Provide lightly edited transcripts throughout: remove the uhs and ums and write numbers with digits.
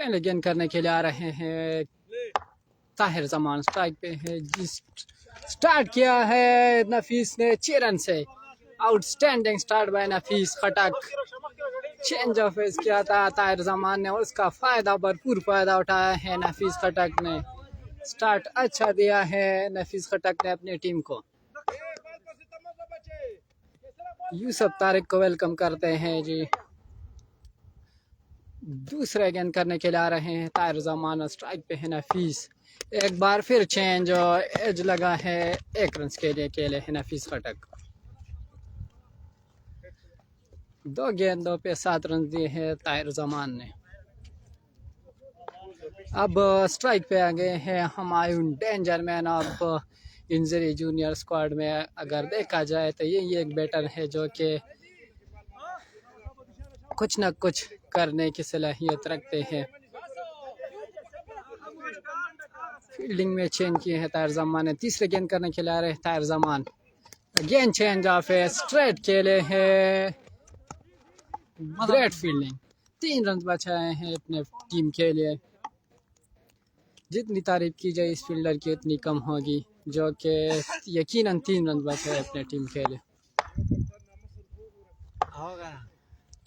पहले गेंद करने के लिए आ रहे हैं ताहिर जमान। स्ट्राइक पे है, जिस स्टार्ट किया है नफीस ने 6 रन से। Outstanding start by Nafees Khattak. Change of pace किया था ताहिर जमान ने, उसका फायदा भरपूर फायदा उठाया है नफीस खटक ने। स्टार्ट अच्छा दिया है नफीस खटक ने अपनी टीम को। यूसुफ तारिक को वेलकम करते हैं जी। दूसरे गेंद करने के लिए आ रहे हैं ताहिर जमान। स्ट्राइक पे है नफीस। एक बार फिर चेंज और एज लगा है 1 रन के लिए है नफीस खटक। 2 गेंदों पे 7 रन दिए हैं ताहिर जमान ने। अब स्ट्राइक पे आ गए हैं Humayun, danger man of injury junior squad में। अगर देखा जाए तो यही एक बैटर है जो कि कुछ न कुछ करने की सलाहियत रखते हैं। फील्डिंग में चेंज किए हैं ताहिर जमान ने। तीसरे गेंद करने के लिए आ रहे हैं ताहिर जमान। गेंद चेंज ऑफ है, स्ट्रेट खेले हैं, ग्रेट फील्डिंग। 3 रन बचाए हैं अपने टीम के लिए। जितनी तारीफ की जाए इस फील्डर की उतनी कम होगी, जो कि यकीनन 3 रन बचाए अपने टीम के लिए।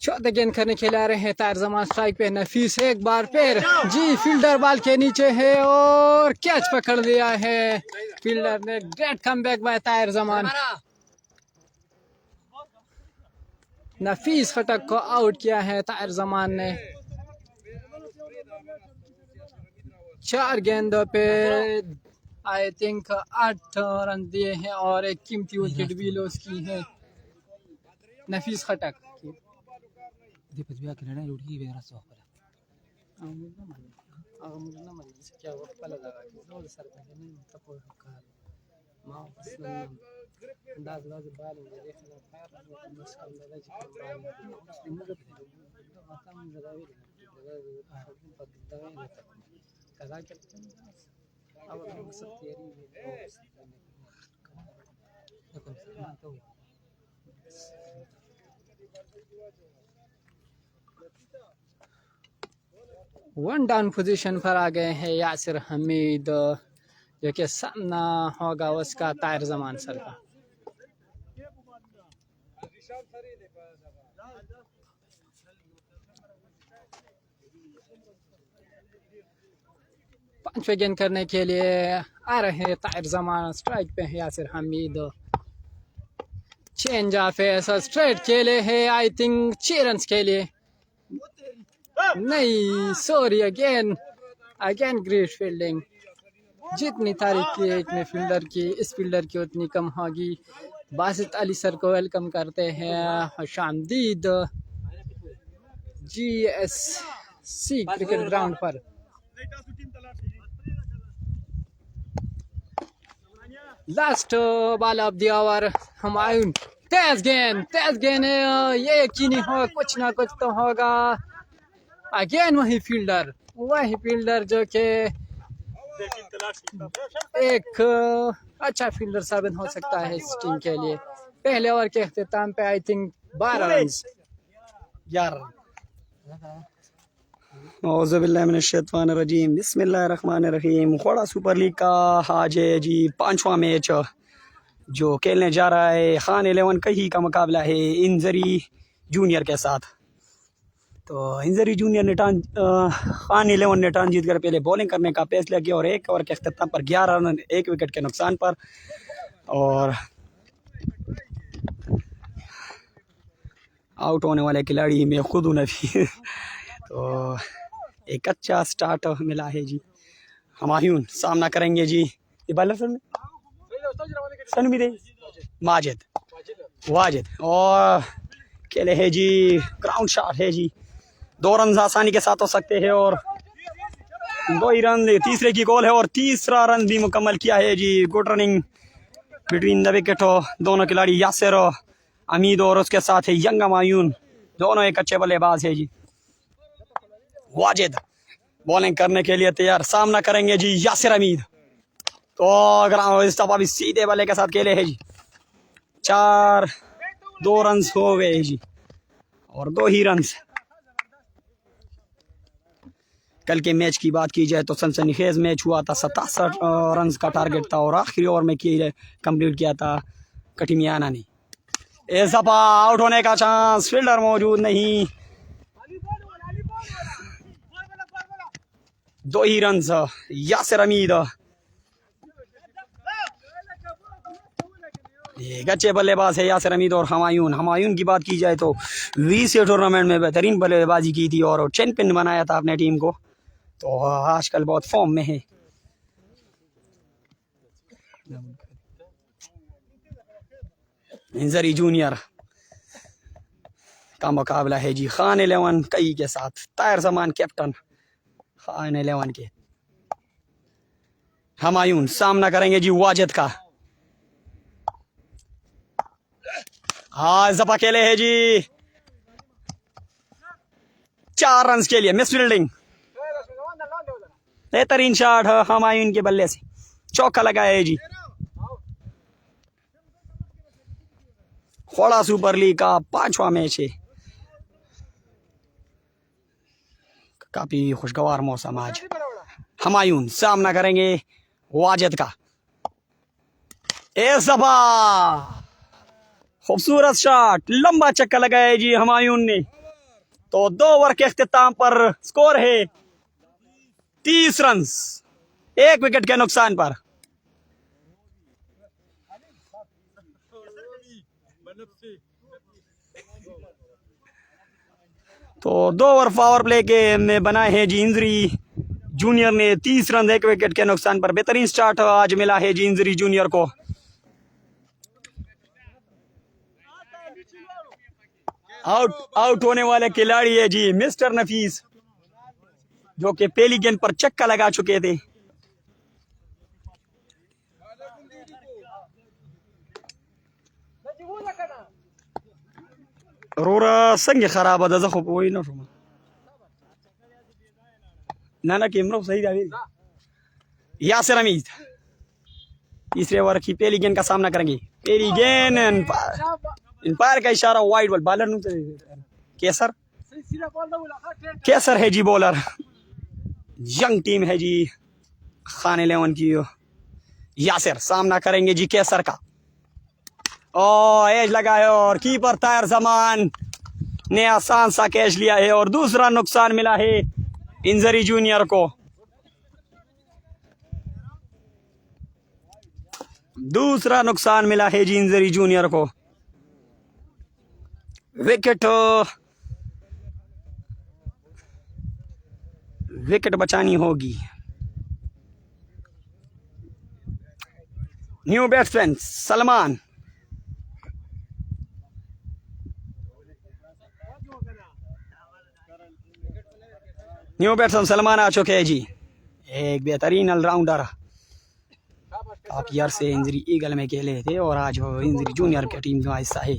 चौथे गेंद करने के लिए आ रहे हैं ताहिर जमान। स्ट्राइक पे नफीस, एक बार फिर जी फील्डर बॉल के नीचे है और कैच पकड़ लिया है फील्डर ने। Great comeback by Tahir Zaman. Nafees Khattak को आउट किया है ताहिर जमान ने। 4 गेंदों पे आई थिंक 8 रन दिए हैं और एक कीमती विकेट भी लॉस की है नफीस खटक। वन डाउन पोजीशन पर आ गए हैं यासिर हमीद, जो कि सामना होगा उसका ताहिर जमान सर का। पांचवें गेंद करने के लिए आ रहे हैं ताहिर जमान। स्ट्राइक पे है यासिर हमीद। चेंज ऑफ है, स्ट्रेट खेले है आई थिंक 6 रन के लिए। नहीं सॉरी, अगेन ग्रेट फील्डिंग। जितनी तारीफ की है इतने फील्डर की, इस फील्डर की उतनी कम होगी। बासित अली सर को वेलकम करते हैं खुशामदीद GSC क्रिकेट ग्राउंड पर। Last ball of the over. Humayun, तेज गेंद है, ये यकीनी हो कुछ ना कुछ तो होगा। अगेन वही फील्डर जो कि एक अच्छा फील्डर साबित हो सकता है इस टीम के लिए। पहले ओवर के अख्तिताम पे आई थिंक 12 रन। औज़ुबिल्लाहिमिनश्शैतानिर्रजीम, बिस्मिल्लाहिर्रहमानिर्रहीम। खोड़ा सुपर लीग का आज है जी 5वां मैच जो खेलने जा रहा है। खान 11 कही का मुकाबला है इंजरी जूनियर के साथ। तो इंजरी जूनियर ने खान 11 ने टॉस जीतकर पहले बॉलिंग करने का फैसला किया और 1 ओवर के अख्तिताम पर 11 रन 1 विकेट के नुकसान पर। और आउट होने वाले खिलाड़ी मैं खुद हूँ नफी। तो एक अच्छा स्टार्ट मिला है जी। हुमायूं सामना करेंगे जी, ये बल्लर सन भी दे वाजिद और खेले है जी। ग्राउंड शॉट है जी, 2 रन आसानी के साथ हो सकते हैं और 2 ही रन तीसरे की गोल है और तीसरा रन भी मुकम्मल किया है जी। Good running between the wicket. दोनों खिलाड़ी यासिर हमीद और उसके साथ है यंग हुमायूं, दोनों एक अच्छे बल्लेबाज है जी। वाजिद बॉलिंग करने के लिए तैयार, सामना करेंगे जी यासिर हमीद। तो अगर इस दफा भी सीधे बल्ले के साथ खेले है जी। 2 रन हो गए जी और 2 ही रन। कल के मैच की बात की जाए तो सनसनीखेज मैच हुआ था, 67 रन का टारगेट था और आखिरी ओवर में कंप्लीट किया था कटिमियाना ने। इस दफा आउट होने का चांस, फील्डर मौजूद नहीं, 2 ही रन। यासिर हमीद, ये अच्छे बल्लेबाज है यासिर हमीद। और हमायून की बात की जाए तो VCA टूर्नामेंट में बेहतरीन बल्लेबाजी की थी और चैंपियन बनाया था अपने टीम को, तो आजकल बहुत फॉर्म में है। इंजरी जूनियर का मुकाबला है जी खान 11 कई के साथ। ताहिर जमान कैप्टन खान 11 के। हमायून सामना करेंगे जी वाजिद का। हाँ, जब अकेले है जी, 4 रन के लिए। मिस फील्डिंग, बेहतरीन शॉट हमायून के बल्ले से, चौका लगाया है जी। खोड़ा सुपर लीग का 5वां मैच है, काफी खुशगवार मौसम आज। हमायून सामना करेंगे वाजिद का। इस दफा खूबसूरत शॉट, लंबा चक्का लगाया है जी हमायून ने, तो 2 ओवर के इख्तिताम पर स्कोर है 30 रन, 1 विकेट के नुकसान पर। तो 2 ओवर पावर प्ले के में बनाए हैं जी इंजरी जूनियर ने, 30 रन 1 विकेट के नुकसान पर। बेहतरीन स्टार्ट आज मिला है जी इंजरी जूनियर को। आउट होने वाले खिलाड़ी है जी मिस्टर नफीस, जो कि पहली गेंद पर चक्का लगा चुके थे। रोरा संग खराब है जखो वही ना कैमरा सही जावे। यासिर हमीद तीसरे ओवर की पहली गेंद का सामना करेंगे। पहली गेंद इंपायर का इशारा, वाइड बॉल। बॉलर केसर है जी बॉलर। यंग टीम है जी खान 11 की। यासिर सामना करेंगे जी केसर का। एज लगा है और कीपर ताहिर जमान ने आसान सा कैच लिया है और दूसरा नुकसान मिला है इंजरी जूनियर को। दूसरा नुकसान मिला है जी इंजरी जूनियर को। विकेट बचानी होगी। New batsman Salman. New batsman Salman आ चुके हैं जी। एक बेहतरीन ऑलराउंडर, काफी अरसे इंजरी ईगल में खेले थे और आज वो इंजरी जूनियर की टीम का हिस्सा है।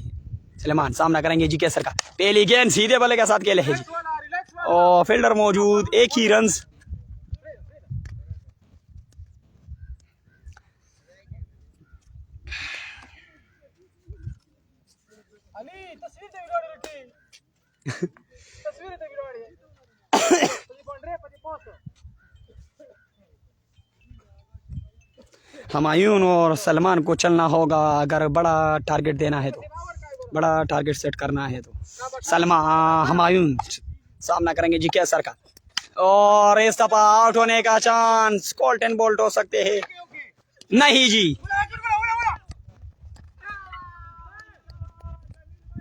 सलमान सामना करेंगे जी केसर का। पहली गेंद सीधे बल्ले के साथ खेले है जी और फील्डर मौजूद, 1 ही रन। हमायून और सलमान को चलना होगा अगर बड़ा टारगेट देना है तो, बड़ा टारगेट सेट करना है तो। सलमान हमायून सामना करेंगे जी केसर का और इस दफा आउट होने का चांस, कोल्टन बोल्ट हो सकते हैं। नहीं जी,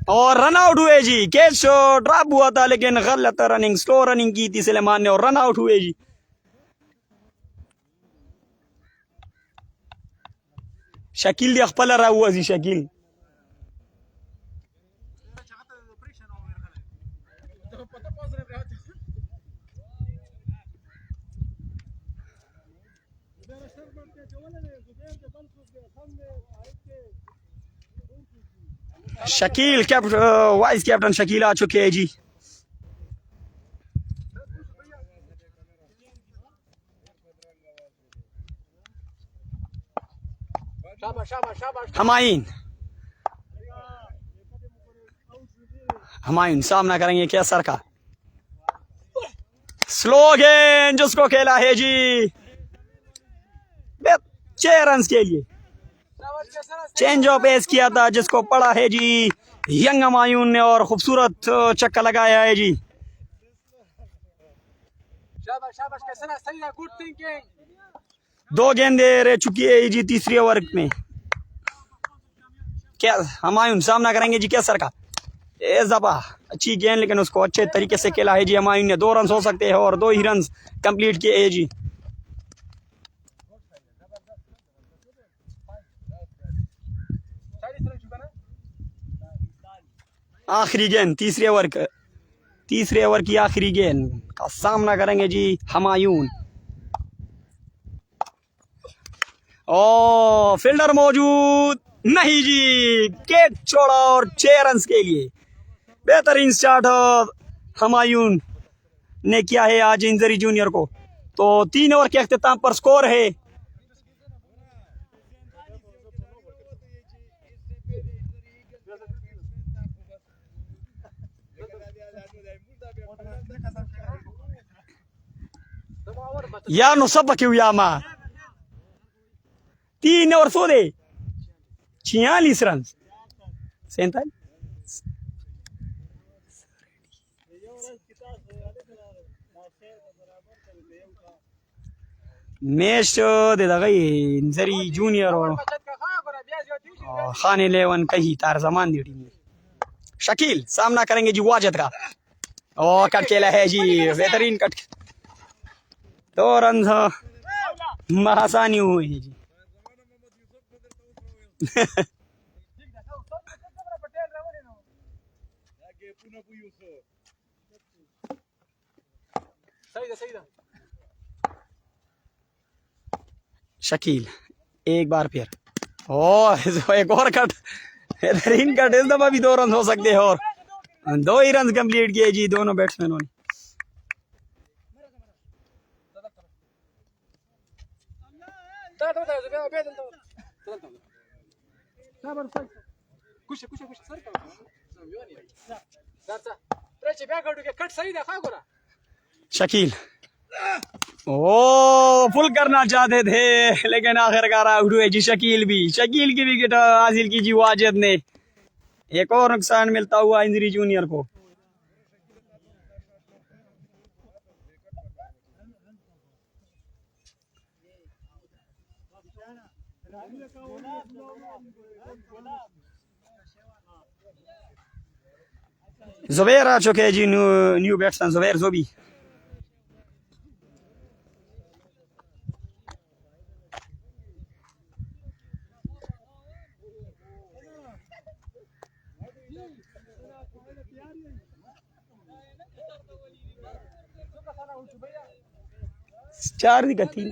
और रन आउट हुए जी। कैच ड्रॉप हुआ था लेकिन गलत रनिंग, स्लो रनिंग की थी सलमान ने और रन आउट हुए जी। शकील अखपल रहा हुआ जी। शकील शकील वाइस कैप्टन शकील आ चुके हैं जी। हमायून सामना करेंगे केसर का। स्लो गेंद जिसको खेला है जी 6 रन के लिए। चेंज ऑफ पेस किया था जिसको पड़ा है जी यंग हमायून ने और खूबसूरत चक्का लगाया है जी। दो गेंदे रह चुकी है जी तीसरी ओवर में। क्या हमायून सामना करेंगे जी कैसर का। जबा अच्छी गेंद लेकिन उसको अच्छे तरीके से खेला है जी हमायून ने। 2 रन हो सकते हैं और 2 ही रन कंप्लीट किए हैं जी। आखिरी गेंद तीसरे ओवर की आखिरी गेंद का सामना करेंगे जी हमायून। ओ फील्डर मौजूद नहीं जी। गेट छोड़ा और 6 रन के लिए बेहतरीन स्टार्ट हमायून ने किया है आज इंजरी जूनियर को। तो 3 ओवर के अख्तिताम पर स्कोर है 3 ओवर 46 रन 47 मैच दे दगा इंजरी जूनियर और खान 11 कही तार जमान दी टीम में। शकील सामना करेंगे जी वाजिद का। और कट खेला है जी बेहतरीन कट। 2 रन आसानी हुई है जी। शकील एक बार फिर एक और कट बेहतरीन कट। इस दफा भी 2 रन हो सकते हैं और 2 ही रन कंप्लीट किए जी दोनों बैट्समैनों ने। शकील फुल करना चाहते थे लेकिन आखिरकार आउट हुए जी शकील भी। शकील की विकेट हासिल की जी वाजिद ने। एक और नुकसान मिलता हुआ इंजरी जूनियर को। जुबैर आ चुके हैं जी न्यू बैट्समैन जुबैर जोबी। चार दी गति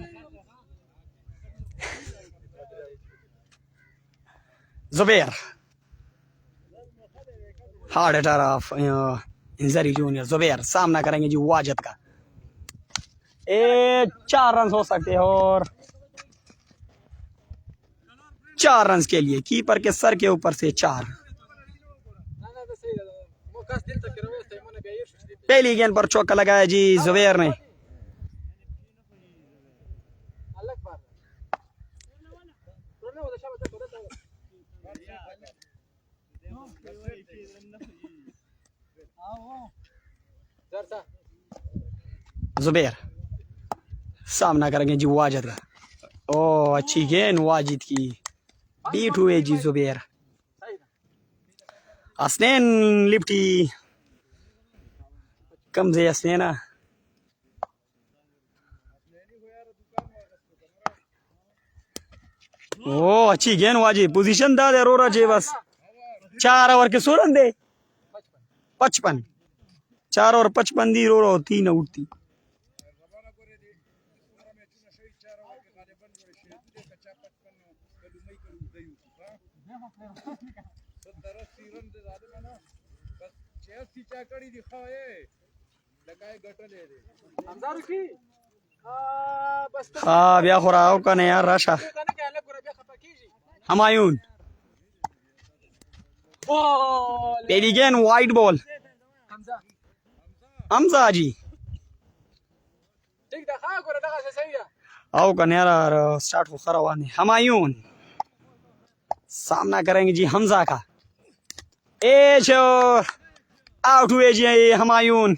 Zubair hard hitter of injury junior. Zubair सामना करेंगे जी वाजिद का। 4 रन हो सकते हैं और 4 रन के लिए कीपर के सर के ऊपर से 4। पहली गेंद पर चौका लगाया जी जुबैर ने। जुबैर सामना करेंगे जी वाजिद का। ओ अच्छी गेंद वाजिद की बीट हुए जी जुबैर। हसनैन लिफ्टी कम से हसनैना। ओ अच्छी गेंद वाजिद पोजीशन दा दे रोरा जे बस 4 ओवर के 16 रन दे 55 4 और 55 दी रो 3 उठती। हाँ ब्या खुराओ का नहीं यार राशा हमायून पहली गेंद वाइड बॉल हमजा जी आओ कन्यारा स्टार्ट हो खरावानी हमायून सामना करेंगे जी हमजा का एज आउट हुए जी हमायून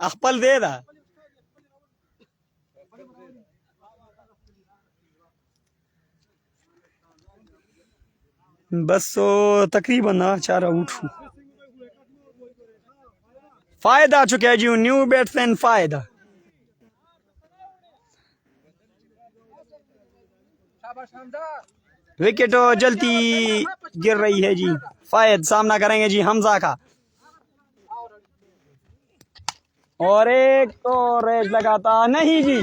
अखपल दे दा बस तो तकरीबन ना 4 आउट फायदा आ चुका है जी न्यू बैट्समैन फायदा विकेट जल्दी गिर रही है जी फायद सामना करेंगे जी हमजा का और एक तो रेस लगाता नहीं जी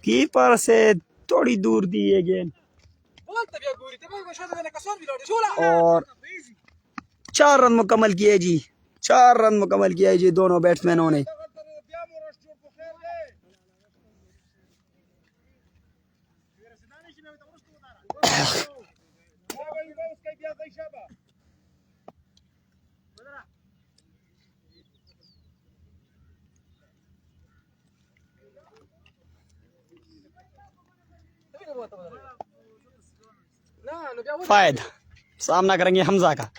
कीपर से थोड़ी दूर दी है गेंद और 4 रन मुकम्मल किए जी 4 रन मुकम्मल किए जी दोनों बैट्समैनों ने फायद सामना करेंगे हमजा का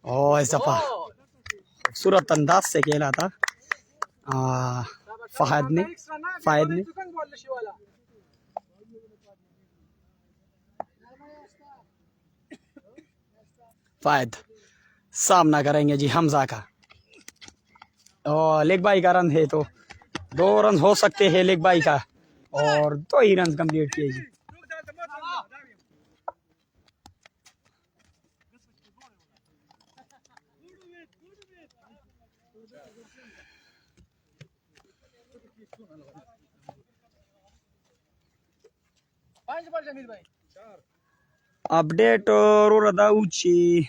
और इस दफा खूबसूरत अंदाज से खेला था फायद ने फायद सामना करेंगे जी हमजा का और लेग बाई का रन है तो 2 रन हो सकते हैं लेग बाई का और 2 ही रन कंप्लीट किए जी अपडेट और दाऊची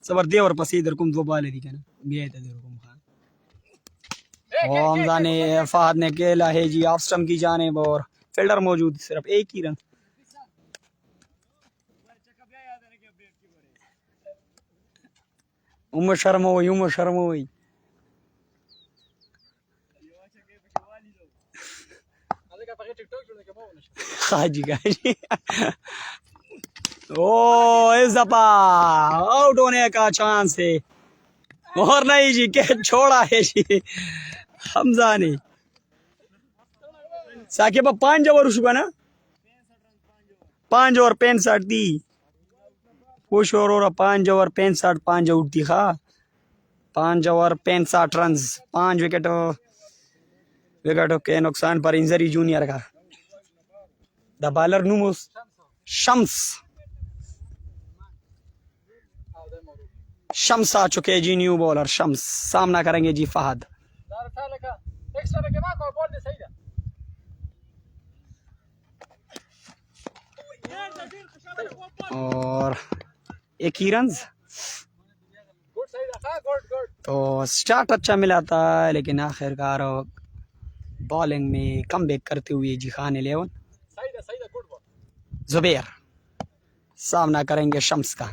सबर देवर पसीदर कुम 2 बाले दी कहना गए थे देवर कुम खान और हमजा ने फहद ने खेला है जी ऑफ स्टंप की जानिब और फील्डर मौजूद सिर्फ 1 ही रन उमर शर्मा हुई खाजी ओ इस दफा आउट होने का चांस है और नहीं जी कैच छोड़ा है जी हमजा ने साकिब 5 ओवर शुका ना 5 ओवर 65 दी खुश और 5 ओवर 65 5 आउट थी खा 5 ओवर 65 रन 5 विकेटों के नुकसान पर इंजरी जूनियर का द बॉलर नुमुस शम्स आ चुके जी न्यू बॉलर शम्स सामना करेंगे जी फहद और 1 ही रन तो स्टार्ट अच्छा मिला था लेकिन आखिरकार बॉलिंग में कमबैक करते हुए जी खान 11 जुबैर सामना करेंगे शम्स का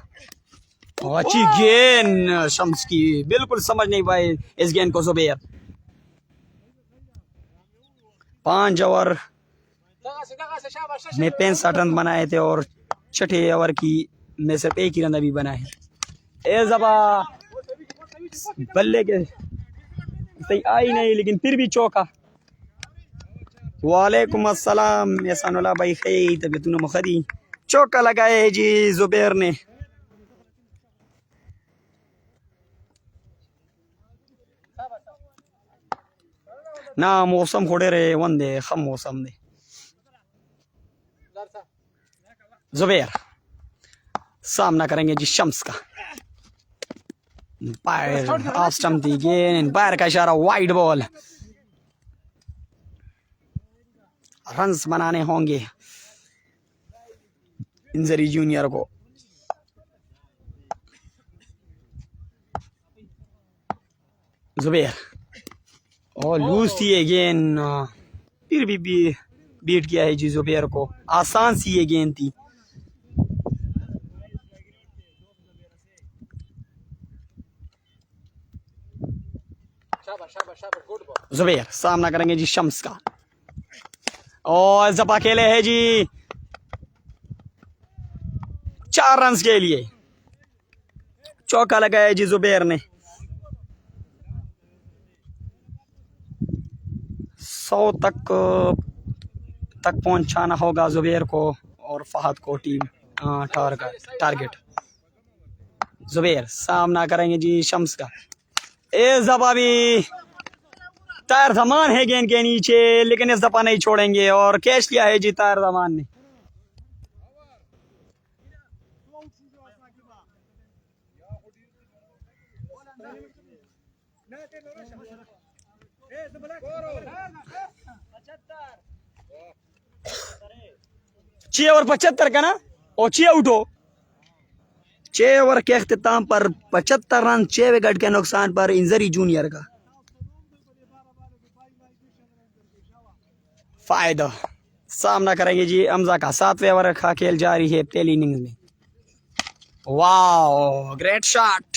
अच्छी गेंद शम्स की बिल्कुल समझ नहीं पाए इस गेंद को जुबैर 5 ओवर में 65 रन बनाए थे और 6 ओवर की में सिर्फ 1 ही रन अभी बनाए ए जबा बल्ले के सही आई नहीं लेकिन फिर भी चौका वालेकुम अस्सलाम एहसानुल्लाह भाई खैर तबीयत मुखरी चौका लगाए है जी जुबैर ने ना मौसम खोड़े रहे वंदे खम मौसम ने जुबैर सामना करेंगे जी शम्स का। पैर ऑफ स्टंप दी गेंद, पैर का इशारा, वाइड बॉल। रन्स बनाने होंगे इंजरी जूनियर को। जुबैर और लूज थी ये गेंद, फिर भी बीट किया है जी जुबैर को। आसान सी ये गेंद थी। जुबैर सामना करेंगे जी शम्स का और जब अकेले है जी 4 रन के लिए। चौका लगाया जी जुबैर ने। 100 तक पहुंचाना होगा जुबैर को और फहद को टीम टारगेट। जुबैर सामना करेंगे जी शम्स का। इस दफा भी तायर जमान है गेंद के नीचे, लेकिन इस दफा नहीं छोड़ेंगे और कैच लिया है जी तायर जमान ने। छह ओवर 75 का ना, और 6 आउट हो। 6 ओवर के अख्तिताम पर 75 रन 6 विकेट के नुकसान पर इंजरी जूनियर का। फायदा सामना करेंगे जी हमजा का। 7वें ओवर का खेल जारी है पहली इनिंग्स में। वाओ ग्रेट शॉट,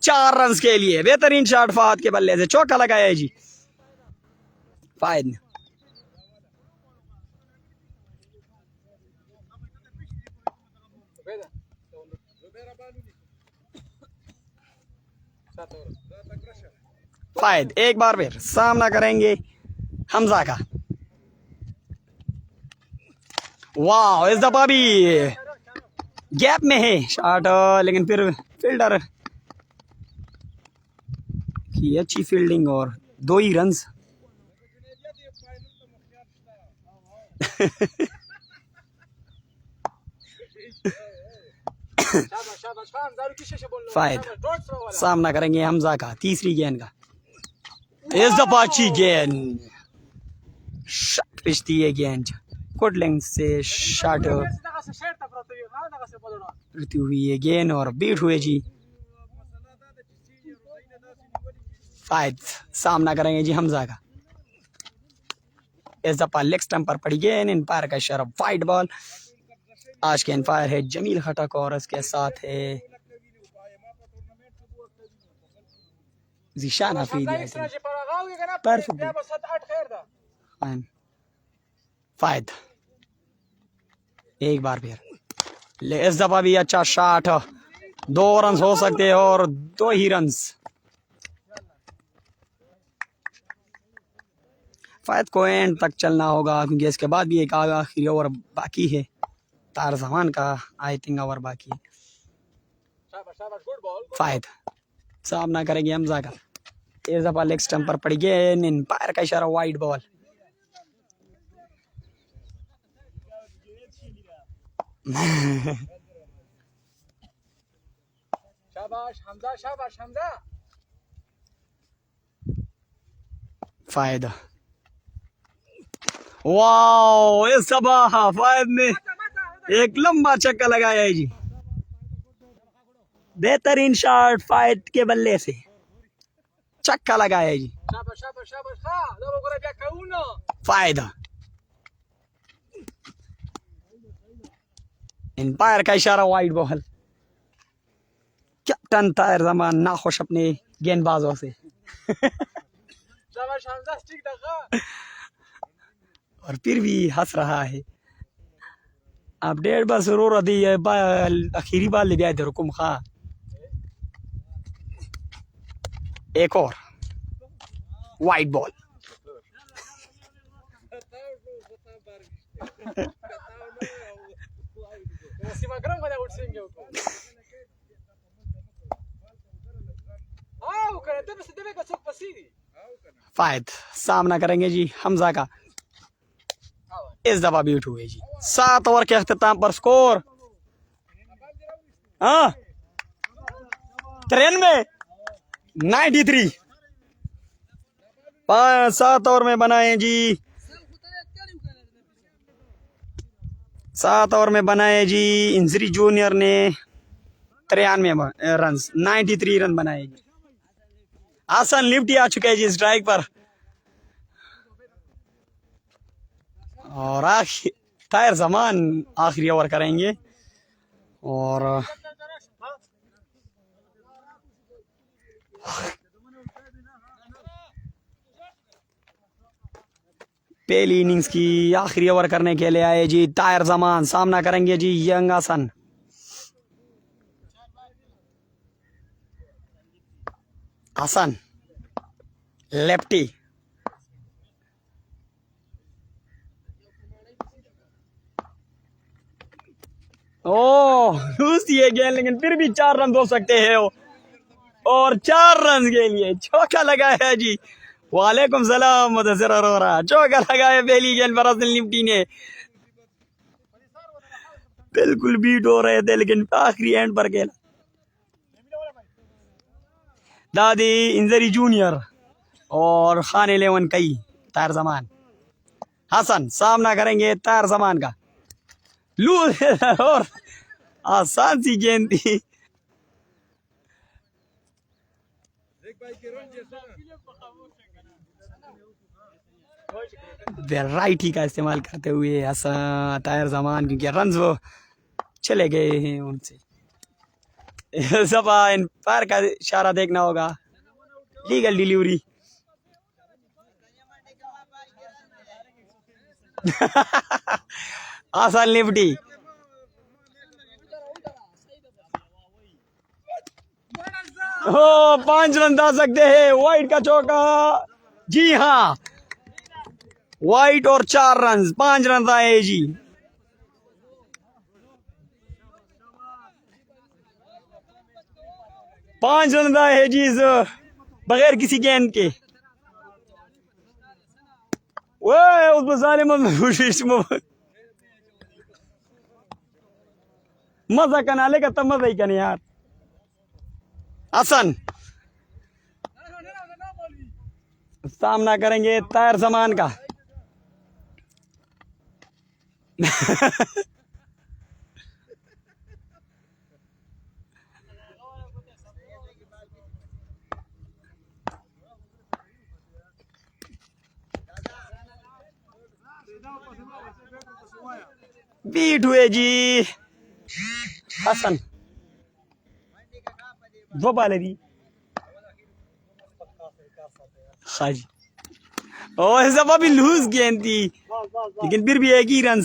4 रन के लिए बेहतरीन शॉट फहद के बल्ले से। चौका लगाया है जी फायद ने। फायद एक बार फिर सामना करेंगे हमजा का। वाह इस दफा भी गैप में है शॉट, लेकिन फिर फील्डर की अच्छी फील्डिंग और 2 ही रन। फायद सामना करेंगे हमजा का। तीसरी गेंद का। इस दफा अच्छी गेंद, शॉट पिच थी ये गेंद, गुड लेंथ से शॉट करती हुई ये गेंद और बीट हुए जी। फायद सामना करेंगे जी हमजा का। इस दफा लेग स्टंप पर पड़ी गेंद, एम्पायर का इशारा, वाइड बॉल। आज के एम्पायर है जमील खटक और इसके साथ है जीशान हफीज। फायद एक बार फिर, इस दफा भी अच्छा शॉट, 2 रन हो सकते हैं और 2 ही रन। फायद को एंड तक चलना होगा क्योंकि इसके बाद भी एक आखिरी ओवर बाकी है। तार जमान का आई थिंक ओवर बाकी है। फायद सामना करेंगे हमजा का। इस दफा लेग स्टंप पर पड़ी गेंद, एम्पायर का इशारा, वाइड बॉल। शाबाश हमजा, शाबाश हमजा। फायदा वाओ इस दफा फायद ने एक लंबा छक्का लगाया है जी। बेहतरीन शॉट फायद के बल्ले से, छक्का लगाया है जी। शाबाश शाबाश शाबाश। हाँ लोगों को रखा कौनो फायदा, एम्पायर का इशारा, wide ball. Captain Tahir Zaman नाखुश अपने गेंदबाजों से। शाबाश हमजा, स्टिक दगा। और फिर भी हंस रहा है। अब 1.5 बस रो रही है, आखिरी बाल ले गया रुकुम खा। एक और वाइड बॉल। फायद सामना करेंगे जी हमजा का। इस दफा बीट हुए जी। 7 ओवर के अख्ताम पर स्कोर 93 7 ओवर में बनाए जी। 7 ओवर में बनाए जी। इंजरी जूनियर ने 93 रन 93 रन बनाए जी। हसन लिफ्टी आ चुके हैं जी स्ट्राइक पर। और ताहिर जमान आखिरी ओवर करेंगे। और पहली इनिंग्स की आखिरी ओवर करने के लिए आए जी ताहिर जमान। सामना करेंगे जी young Hasan. Hasan lefty. Loose दिए गए लेकिन फिर भी 4 रन हो सकते हैं। और 4 रन के लिए चौका लगाया है जी। वालेकुम सलाम मुदस्सिर अरोरा। चौका लगाया पहली गेंद पर हसन लिफ्टी ने। बिल्कुल बीट हो रहे थे लेकिन आखिरी एंड पर खेला। दादी इंजरी जूनियर और खान 11 कई ताहिर जमान। हसन सामना करेंगे ताहिर जमान का। लूज और आसान सी गेंद थी। वैरायटी का इस्तेमाल करते हुए हसन ताहिर जमान, क्योंकि रन्स वो चले गए हैं उनसे। सब इन पैर का इशारा देखना होगा। Legal delivery. हसन लिफ्टी। हो 5 रन ला सकते हैं। वाइट का चौका। जी हाँ, वाइट और 4 रन 5 रन आए जी। पांच रन आए जी बगैर किसी गेंद के। वो उस सारे मजा कनाले का तब मजा ही कने यार। हसन सामना करेंगे ताहिर जमान का। बीट हुए जी हसन। वो बालरी खाजी। और सब अभी लूज गेंद थी लेकिन फिर भी एक ही रन।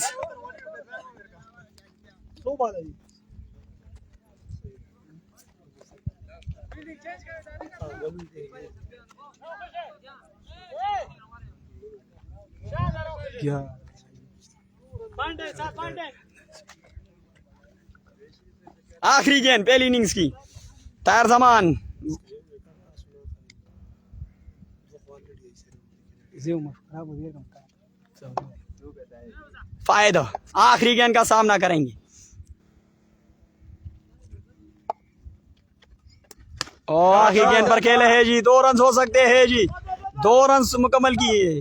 आखिरी गेंद पहली इनिंग्स की। ताहिर जमान फायदा आखिरी गेंद का सामना करेंगे। और आखिरी गेंद पर खेले है जी। 2 रन हो सकते हैं जी। 2 रन मुकम्मल किए।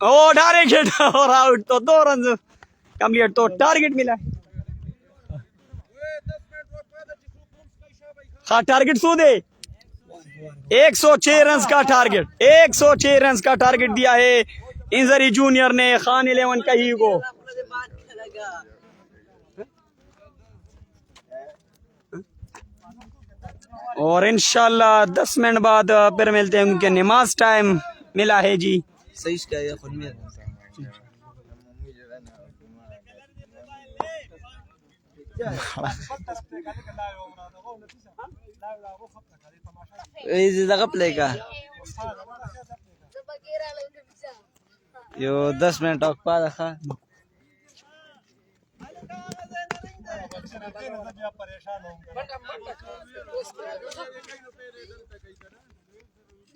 ओ टारगेट और आउट। तो 2 रन कंप्लीट। तो टारगेट मिला। हाँ टारगेट सो दे। 106 रन का टारगेट। 106 रन का टारगेट दिया है इंजरी जूनियर ने खान 11 कही को। और इंशाल्लाह 10 मिनट बाद फिर मिलते हैं क्योंकि नमाज टाइम मिला है जी। सही यो 10 मिनट परेशान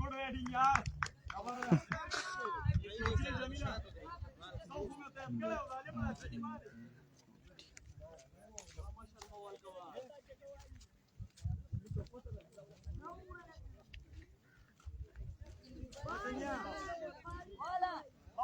गुड वेटिंग यार खबर जमीला सौफ में तो कड़े हो जाले बड़ा सही बात है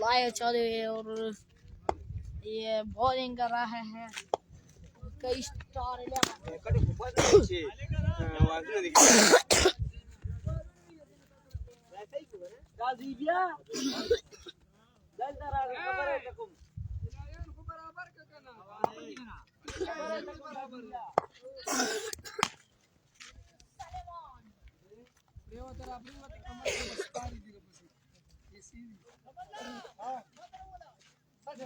लाइव चले और ये बॉलिंग कर रहा है कई स्टार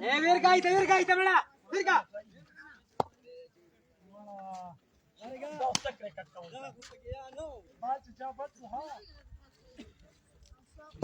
ए वीर तमड़ा वीर का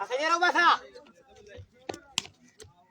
akhirnya lo basa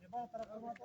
ये बात तरफ हुआ तो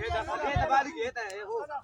हे त बाली के त हो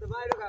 त बाली का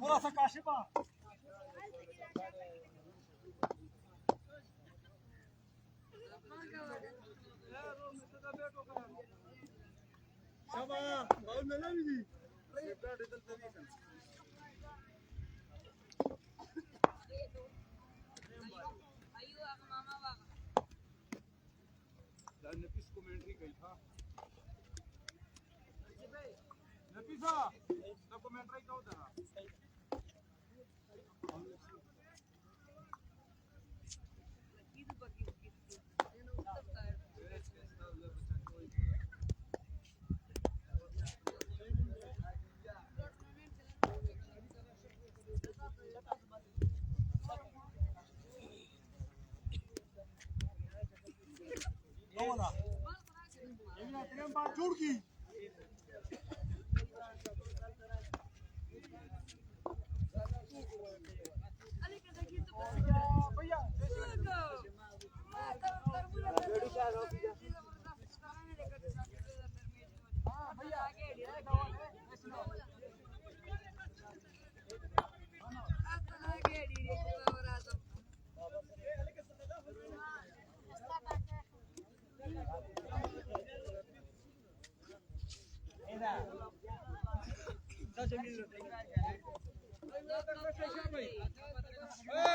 थोड़ा सा काशिफा नफीस कमेंट्री गई था नफीसा ना कमेंट्री का होता है जुड़की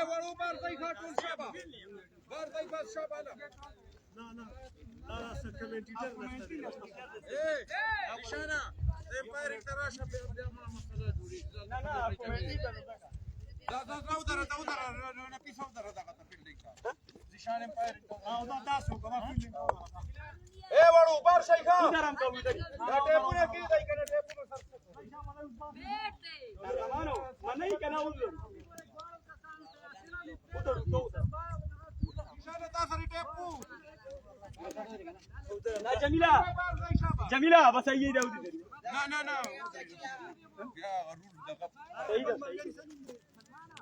वळू बार ताई खाटून शाबा बार ताई बस शाबा ना निशाना ते पैर करा शबे जमा मसला जुड़ी दादा उधर ना पीछे उधर दागा था बिल्डिंग का निशाने पैर उधर 10 होगा ना बिल्डिंग ए वळू बार शाइखा उधर हम कभी टेपू ने की दाई करे टेपू में सर मानो मन नहीं कहना उधर निशाने तासरी टेपू ना जमीला जमीला बस ये जाऊ दे ना या रूल दगा सही है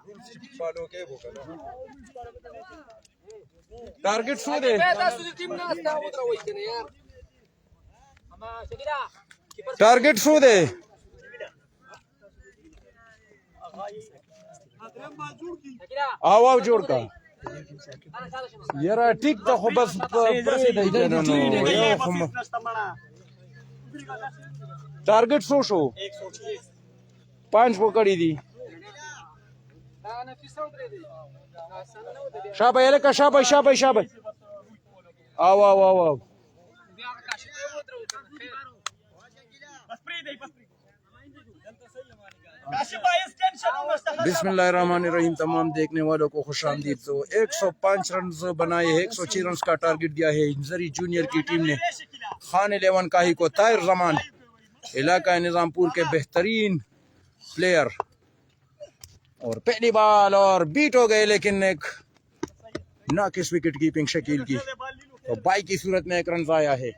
रूल फॉलो के वो करो टार्गेट शो दे टार्गेट शो दे आओ आओ जोड़ का यार ठीक तो हो बस टार्गेट शो 5 पकड़ी दी शाबाश ये का शाबाश आओ बिस्मिल्लाहिर्रहमानिर्रहीम। तमाम देखने वालों को खुशामदीद। तो 105 रन बनाए हैं, 106 रन का टारगेट दिया है इंजरी जूनियर की टीम ने खान 11 काही को। ताहिर जमान इलाका निजामपुर के बेहतरीन प्लेयर और पहली बॉल और बीट हो गए, लेकिन एक नाकिस विकेट कीपिंग शकील की। तो बाई की सूरत में एक रन आया है।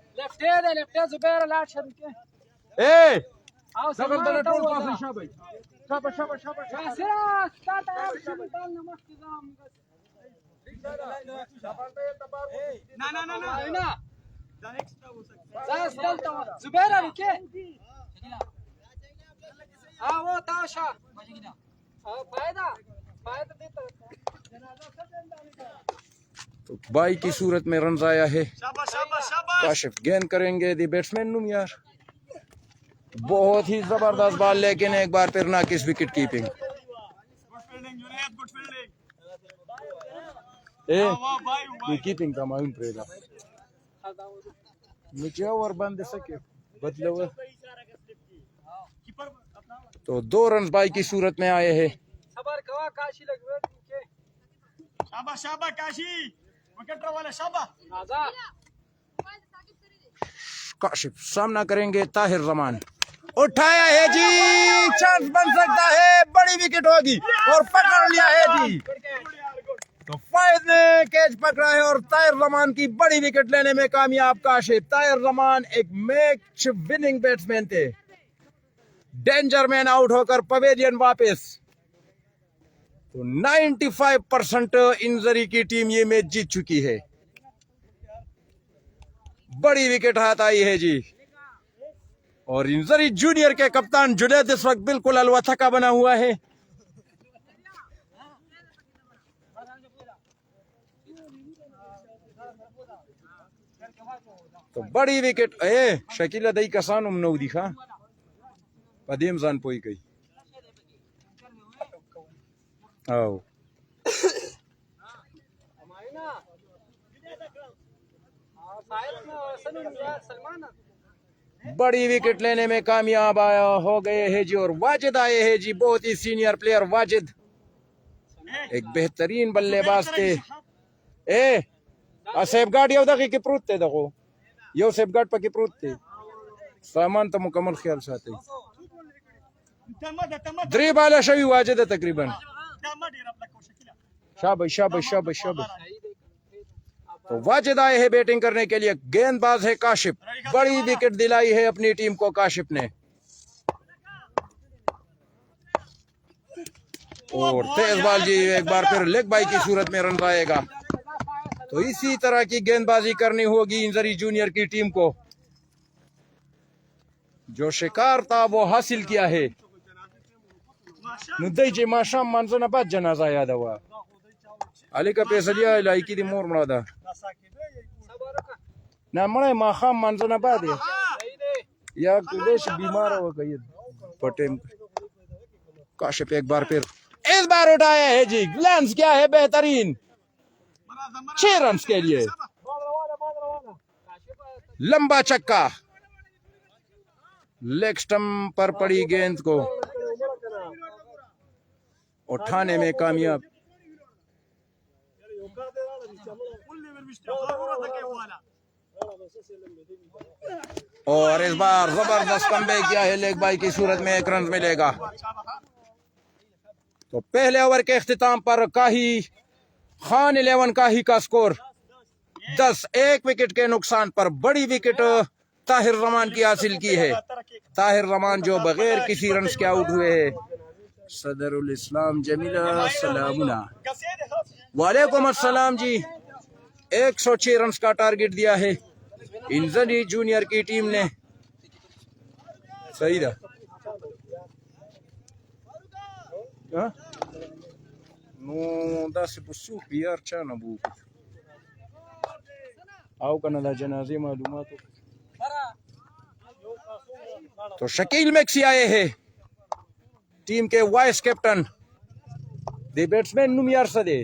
तो बाई की सूरत में रन आया है। काशिफ गेंद करेंगे दी बैट्समैन नुम यार, बहुत ही जबरदस्त बॉल, लेकिन एक बार फिर नाकिस विकेट कीपिंग। कीपिंग का मालूम पड़ेगा नीचे और बंद सके बदले। तो 2 रन बाई की सूरत में आए हैं। काशिफ सामना करेंगे ताहिर जमान, उठाया है जी, चांस बन सकता है, बड़ी विकेट होगी और पकड़ लिया है जी। तो फायद ने कैच पकड़ा है और ताहिर जमान की बड़ी विकेट लेने में कामयाब काशिफ। ताहिर जमान एक मैच विनिंग बैट्समैन थे, डेंजर मैन आउट होकर पवेलियन वापस। तो 95% इंजरी की टीम ये मैच जीत चुकी है। बड़ी विकेट हाथ आई है जी। और इंजरी जूनियर के कप्तान जुनैद इस वक्त बिल्कुल अलवथका बना हुआ है। तो बड़ी विकेट शकील दई कसान नौ दिखा पदीम जान पोई गई आओ बड़ी विकेट लेने में कामयाब आया हो गए हैं जी। और वाजिद आए हैं जी, बहुत ही सीनियर प्लेयर वाजिद, एक बेहतरीन बल्लेबाज थे। सेफगार्ड यो दकी किप्रुत थे, देखो यो सेफगार्ड पर किप्रुत थे। सामान तो मुकम्मल ख्याल साथे द्री बाला शवी वाजिद है तकरीबन। शाबाश शाबाश शाबाश शाबाश। तो वाजिद आए हैं बैटिंग करने के लिए। गेंदबाज है काशिफ, बड़ी विकेट दिलाई है अपनी टीम को काशिफ ने। और तेज बाल जी एक बार फिर लेग बाई की सूरत में रन आएगा। तो इसी तरह की गेंदबाजी करनी होगी इंजरी जूनियर की टीम को। जो शिकार था वो हासिल किया है। नुद्दई माशाम मानसोना बाद जनाजा याद हुआ अली का पेसलिया लाइकी दी मोर मड़ा ना मरे माखाम मानसोना बाद या कुछ बीमार हो गई पटे। काशिफ एक बार फिर इस बार उठाया है जी। ग्लैंस क्या है बेहतरीन 6 रन के लिए। लंबा चक्का लेग स्टंप पर पड़ी गेंद को उठाने में कामयाब। और इस बार जबरदस्त कमबैक किया है लेग बाई की सूरत में 1 रन मिलेगा। तो पहले ओवर के इख्तिताम पर काही खान 11 काही का स्कोर 10, 1 विकेट के नुकसान पर बड़ी विकेट ताहिर रमान की हासिल की है। ताहिर रमान जो बगैर किसी रन के आउट हुए हैं। सदरुल इस्लाम जमीला सलामुना वालेकुम अस्सलाम जी। 106 रन का टारगेट दिया है इंजरी जूनियर की टीम ने। सही था no da se posu biar chana bu au kana da जनाजे मालूमात। तो शकील मैक्सी आए हैं टीम के वाइस कैप्टन। दी बैट्समैन नुमियार सदे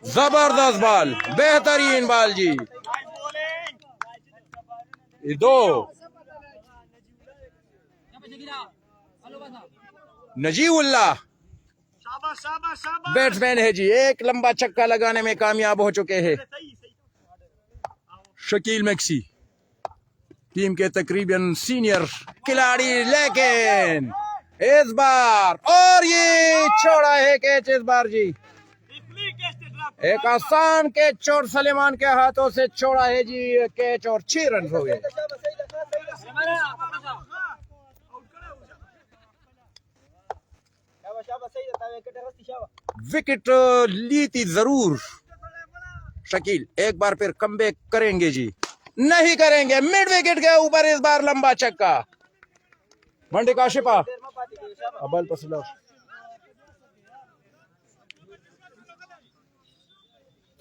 जबरदस्त बाल, बेहतरीन बाल जी। दो नजीउल्लाह बैट्समैन है जी, एक लंबा छक्का लगाने में कामयाब हो चुके हैं शकील मैक्सी, टीम के तकरीबन सीनियर खिलाड़ी। लेकिन इस बार और ये छोड़ा है कैच इस बार जी। एक आसान कैच चोर सलेमान के हाथों से छोड़ा है जी कैच और 6 रन हो गए। विकेट ली थी जरूर शकील, एक बार फिर कमबैक करेंगे जी। नहीं करेंगे, मिड विकेट के ऊपर इस बार लंबा छक्का। मंडी काशिफा अबल पसला।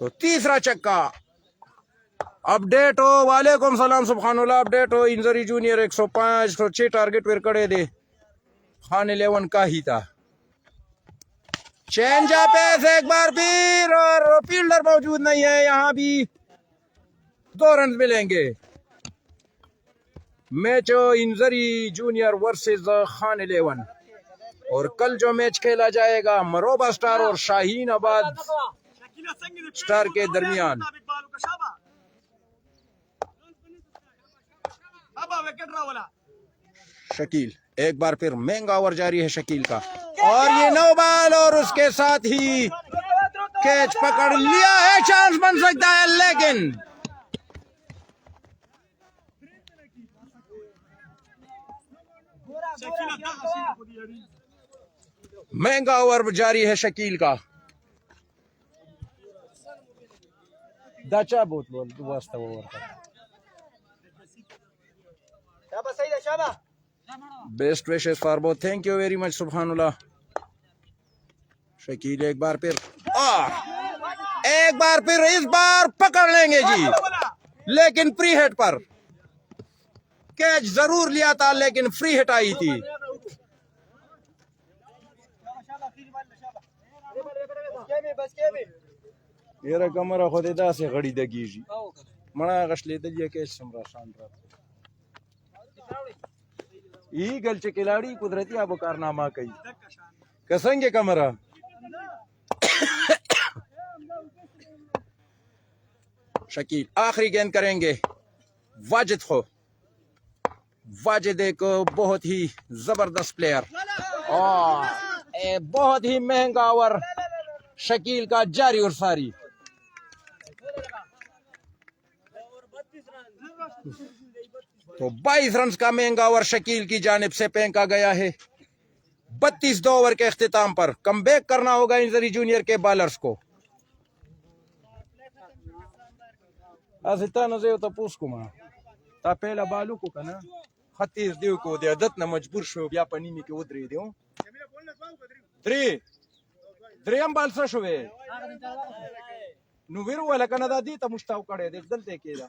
तो तीसरा चक्का अपडेट हो। वालेकुम सलाम सुभानुल्लाह। अपडेट हो इंजरी जूनियर 105 तो 6 टारगेट फिर करे दे खान 11 का ही था। चेंज पेस एक बार फिर और फील्डर मौजूद नहीं है, यहां भी 2 रन मिलेंगे। Match injury junior versus Khan 11 और कल जो मैच खेला जाएगा मरोबा स्टार और शाहीन आबाद स्टार के दरमियान। शकील एक बार फिर महंगा ओवर जारी है शकील का और ये 9 बॉल और उसके साथ ही कैच पकड़ लिया है। चांस बन सकता है लेकिन महंगा ओवर जारी है शकील का। दाचा बोत बोल वास्ता ओवर शाबाश सही है शाबाश best wishes for both thank you very much सुभानुल्लाह शकील एक बार फिर इस बार पकड़ लेंगे जी लेकिन फ्री हिट पर कैच जरूर लिया था लेकिन फ्री हिट आई थी ये कमरा खुदा से घड़ी दगी जी मना गशले दजिया कैच समरा शानदार ई गल चे खिलाड़ी कुदरती अब कारनामा कई कसंगे कमरा शकील आखिरी गेंद करेंगे वाजिद को वाजिद एक बहुत ही जबरदस्त प्लेयर और बहुत ही महंगा ओवर शकील का जारी और सारी तो 22 रन का महंगा ओवर शकील की जानिब से फेंका गया है 32 ओवर के इख्तिताम पर कमबैक करना होगा इंजरी जूनियर के बॉलर्स को असता नजे तो पूछकुमा ता पहला बालू को कना खतीर देव को दे आदत न मजबूर शो या पनी में के उधरे देऊ 3 बाल सा शोवे नु विरु वाला कना दा दी त मुस्ताव करे दे दलते केदा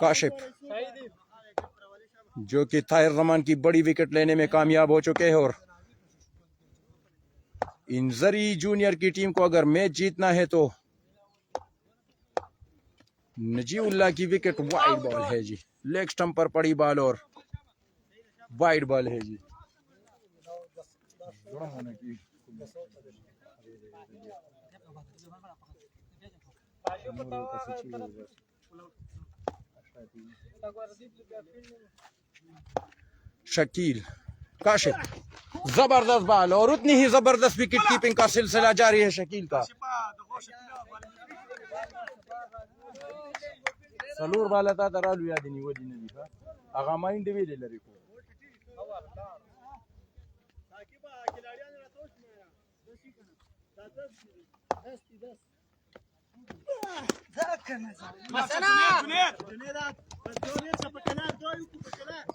काशिफ जो कि ताहिर रमान की बड़ी विकेट लेने में कामयाब हो चुके हैं और इंजरी जूनियर की टीम को अगर मैच जीतना है तो नजीउल्लाह की विकेट वाइड बॉल है जी लेग स्टंप पर पड़ी बॉल और वाइड बॉल है जी शकील काशिफ जबरदस्त बॉल और उतनी ही जबरदस्त विकेट कीपिंग का सिलसिला जारी है शकील का सलूर बाला था तरालू याद नहीं वो दिन नहीं था आगा माइंड भी ले लरी को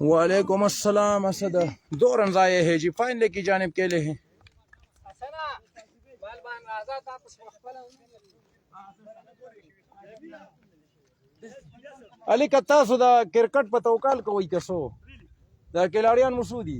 वालेकुम अस्सलाम असद 2 रन आए हैं जी फाइनल की जानिब केले हैं अली कत्ता सुदा क्रिकेट पतोकाल कोई कसो दा खिलाड़ियान मसूदी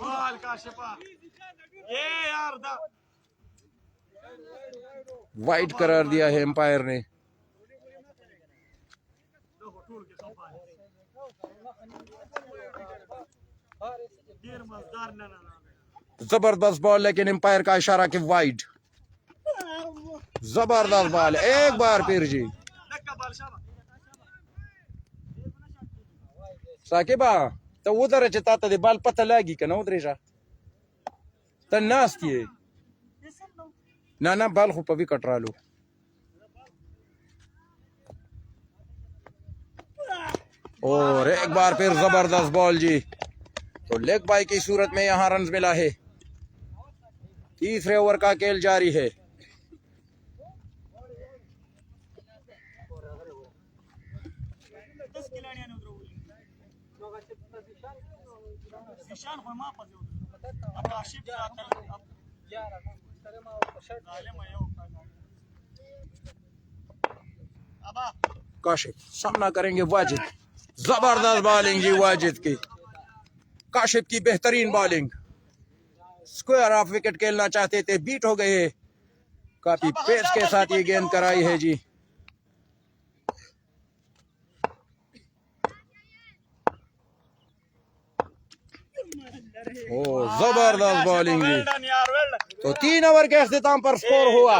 गोल काशिफा ये यार दा वाइड करार दिया है एम्पायर ने जबरदस्त बॉल लेकिन एम्पायर का इशारा कि वाइड जबरदस्त बॉल एक बार फिर जी साकिबा तो उधर चता दे बाल पता लगी कना उधर जा तन्नास्ती है ना बाल खो पवी कटरा लो और एक बार फिर जबरदस्त बॉल जी तो लेग बाई की सूरत में यहां रन मिला है तीसरे ओवर का खेल जारी है काशिफ सामना करेंगे वाजिद जबरदस्त बॉलिंग जी वाजिद की काशिफ की बेहतरीन बॉलिंग स्क्वायर ऑफ विकेट खेलना चाहते थे बीट हो गए काफी पेस के साथ ये गेंद कराई है जी ओ जबरदस्त बॉलिंग जी। डन यार, वेल डन। तो 3 ओवर के अख्तिताम पर स्कोर हुआ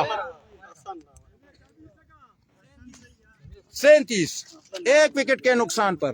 37, 1 विकेट के नुकसान पर।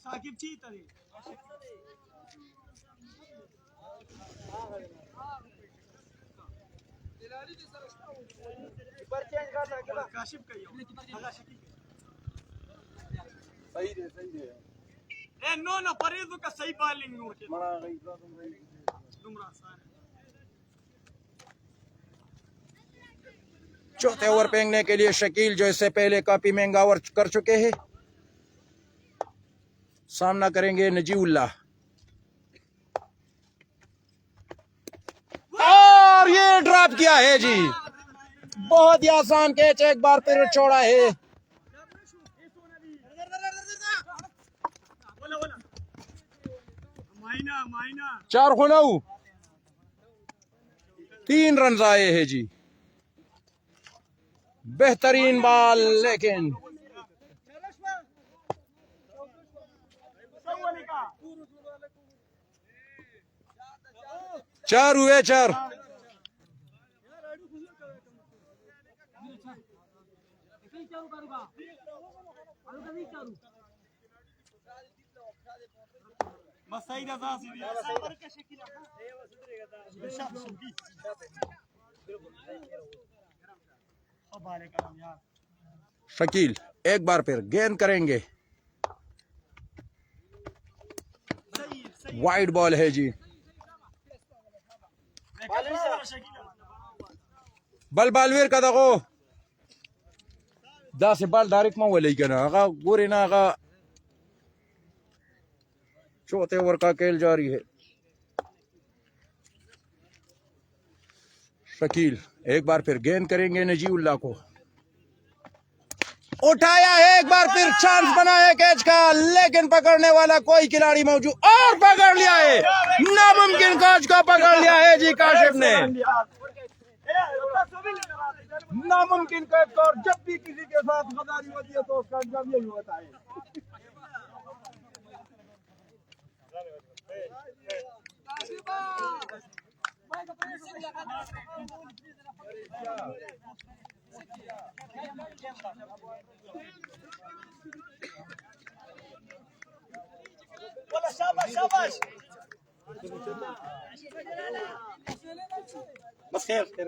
साकिब ची तरी पर चेंज कर साकिब काशिफ कहियो सही है ए नो नो फरीद का सही बॉलिंग नोट के बड़ा दुमरा सारे चौथे ओवर फेंकने के लिए शकील, जो इससे पहले काफी महंगा ओवर कर चुके हैं, सामना करेंगे नजीउल्लाह। और ये ड्रॉप किया है जी, बहुत ही आसान कैच, एक बार फिर छोड़ा है। माइना माइना 4 को 9, 3 रन आए हैं जी। बेहतरीन बॉल, लेकिन 4 हुए 4। मसाई दा सासी शकील एक बार फिर गेंद करेंगे, वाइड बॉल है जी। बल बालवीर का दगो दा से बाल दारिक मा वली कना आगा गोरे ना आगा। चौथे ओवर का खेल जारी है। शकील एक बार फिर गेंद करेंगे नजीउल्लाह को, उठाया है, एक बार फिर चांस बना है कैच का, लेकिन पकड़ने वाला कोई खिलाड़ी मौजूद, और पकड़ लिया है, नामुमकिन कैच का पकड़ लिया है जी काशिफ ने। नामुमकिन कैच का, और जब भी किसी के साथ गद्दारी होती है तो उसका अंजाम यही होता है। शाबाश शाबाश बस खैर खैर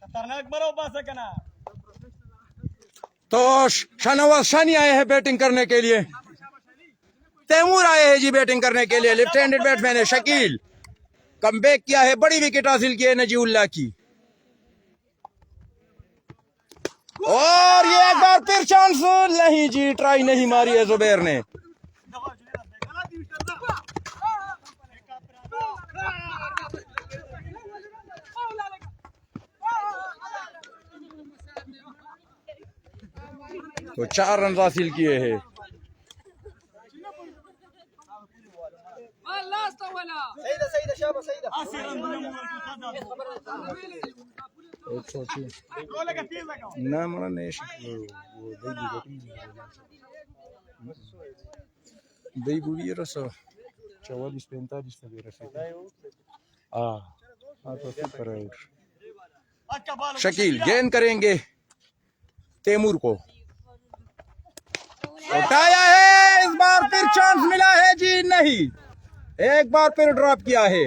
खतरनाक बरो बासा कना। तो शाहनवाज शानी आए हैं बैटिंग करने के लिए, तैमूर आए हैं जी बैटिंग करने के लिए। लेफ्ट हैंडेड बैट्समैन है शकील, कमबैक किया है, बड़ी विकेट हासिल की है नजीउल्लाह की। और ये एक बार फिर चांस नहीं जी, ट्राई नहीं मारी है जुबैर ने। तो 4 रन हासिल किए हैं। ना मना नहीं दई बुरी रसा 44-45 तक रसे। तो सुपर है। शकील गेंद करेंगे तैमूर को, उठाया है, इस बार फिर चांस मिला है जी, नहीं, एक बार फिर ड्रॉप किया है।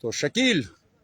तो शकील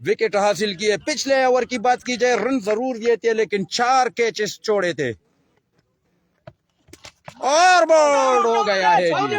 विकेट हासिल किए। पिछले ओवर की बात की जाए रन जरूर दिए थे लेकिन 4 कैचेस छोड़े थे और बॉल्ड हो गया है जी।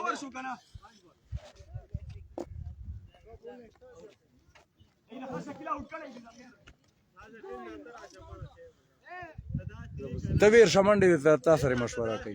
और शो करना इन शकीला आउट करेगी तबीर शमंडी तासरे मशवरा की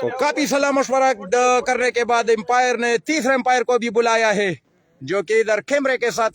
तो काफी सलाह मशवरा करने के बाद एम्पायर ने तीसरे एम्पायर को भी बुलाया है जो कि इधर कैमरे के साथ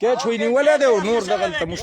कैच हुई नहीं वले दे नूर दगल तमुश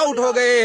आउट हो गए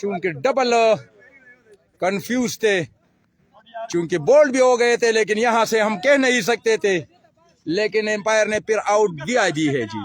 चूंकि डबल कंफ्यूज थे, चूंकि बोल्ड भी हो गए थे लेकिन यहाँ से हम कह नहीं सकते थे, लेकिन एम्पायर ने फिर आउट दिया दी है जी।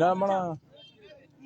ना मना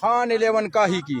खान 11 काही की।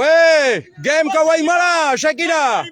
वे गेम का वही मरा शकीला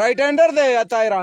राइट हैंडर दे अतायरा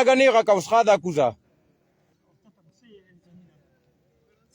लगनी का कौसखा दा कुजा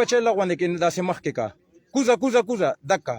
बचे लगवन लेकिन दा से मख के का कुजा कुजा कुजा दक्का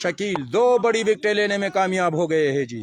शकील 2 बड़ी विकेटें लेने में कामयाब हो गए हैं जी।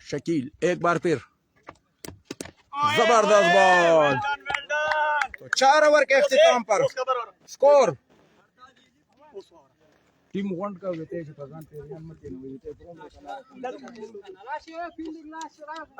शकील एक बार फिर जबरदस्त बॉल। तो 4 ओवर के अख्तिताम पर स्कोर टीम वन का वेटे से प्रधान पेरियन मत के वेटे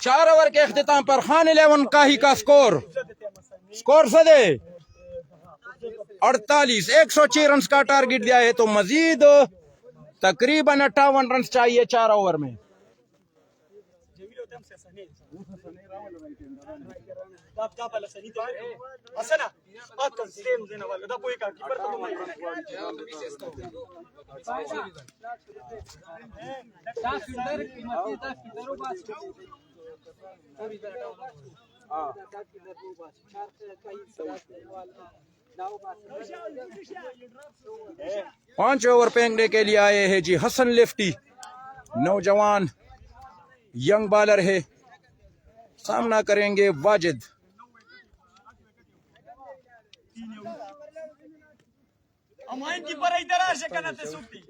4 ओवर के अख्तिताम पर खान 11 काही का स्कोर सदे 48 106 रन का टारगेट दिया है, तो मजीद तकरीबन 58 रन चाहिए 4 ओवर में। पांच ओवर फेंकने के लिए आए हैं जी हसन लिफ्टी, नौजवान यंग बॉलर है। सामना करेंगे वाजिद। अमाइन की पर इधर आ शकना ते सुट्टी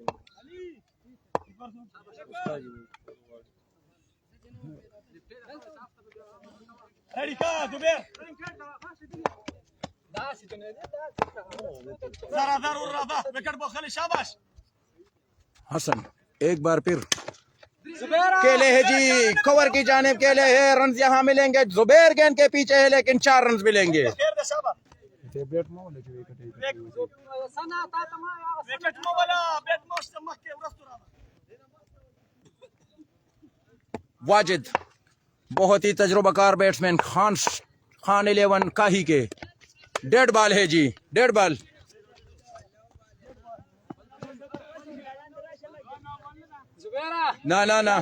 रेडी का दुबे जरा जरूर रहा विकेट बोखली शाबाश। हसन एक बार फिर केले है जी, कवर की जानिब केले है। रन यहाँ मिलेंगे, जुबैर गेंद के पीछे है लेकिन 4 रन मिलेंगे। विकेट मोबाला बैट मोस्ट मक्के रस्तुरा वाजिद बहुत ही तजुर्बाकार बैट्समैन खान 11 काही के। डेड बॉल है जी, डेड बॉल। ना ना ना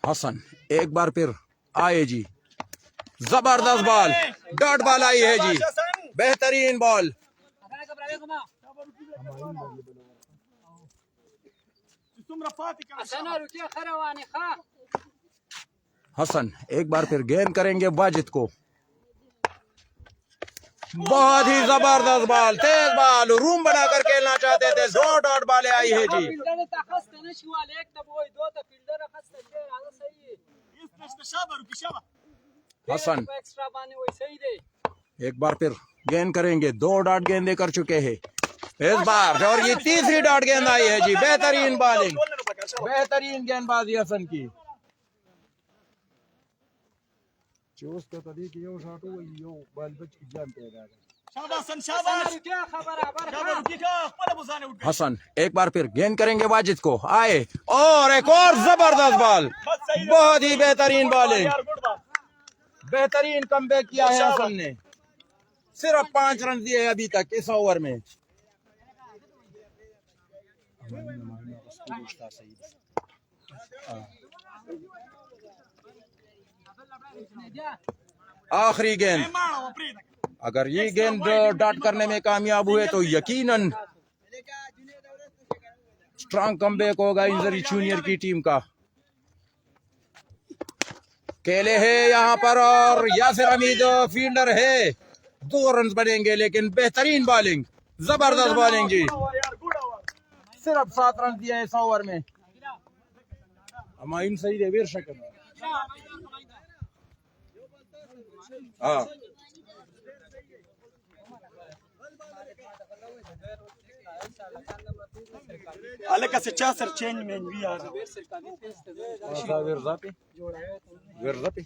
हसन एक बार फिर आए जी, जबरदस्त बॉल, डॉट बॉल आई है जी, बेहतरीन बॉल। हसन एक बार फिर गेंद करेंगे वाजिद को। बहुत ही जबरदस्त बॉल, तेज बॉल, रूम बनाकर खेलना चाहते थे, 2 डॉट बॉल आई है जी। हसन एक बार फिर गेंद करेंगे, 2 डॉट गेंदे कर चुके हैं इस बार, और ये तीसरी डॉट गेंद आई है जी। बेहतरीन बॉलिंग, बेहतरीन गेंदबाजी हसन की। हसन एक बार फिर गेंद करेंगे वाजिद को, आए और एक और जबरदस्त बॉल, बहुत ही बेहतरीन बॉलिंग, बेहतरीन कमबैक किया है हसन ने। सिर्फ 5 रन दिए अभी तक इस ओवर में। आखिरी गेंद, अगर ये गेंद डॉट करने में कामयाब हुए तो यकीनन स्ट्रॉन्ग कमबैक होगा इंजरी जूनियर की टीम का। केले है यहाँ पर और यासिर हमीद फील्डर है, 2 रन बनेंगे, लेकिन बेहतरीन बॉलिंग, जबरदस्त बॉलिंग जी। सिर्फ 7 रन दिए इस ओवर में। हमायूं सही देवीर शक्ल हाँ अलग से 4 चेंज में भी आ रहा Verzapi.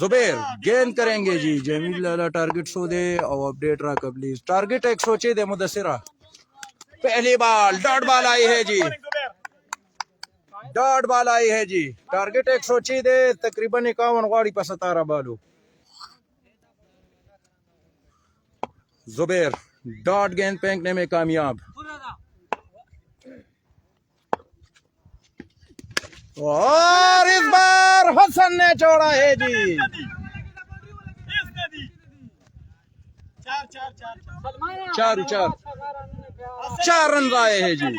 जुबेर गेंद करेंगे जी। जमील लाला टारगेट सो दे और अपडेट रहा प्लीज। टारगेट एक सोचे दे मुदस्सिरा। पहली बॉल डॉट बॉल आई है जी, डॉट बॉल आई है जी। टारगेट एक सोची दे तकरीबन 51 गाड़ी पर 17 बॉलो। जुबेर डॉट गेंद फेंकने में कामयाब और इस बार हसन ने छोड़ा है जी। 4 रन आए हैं जी।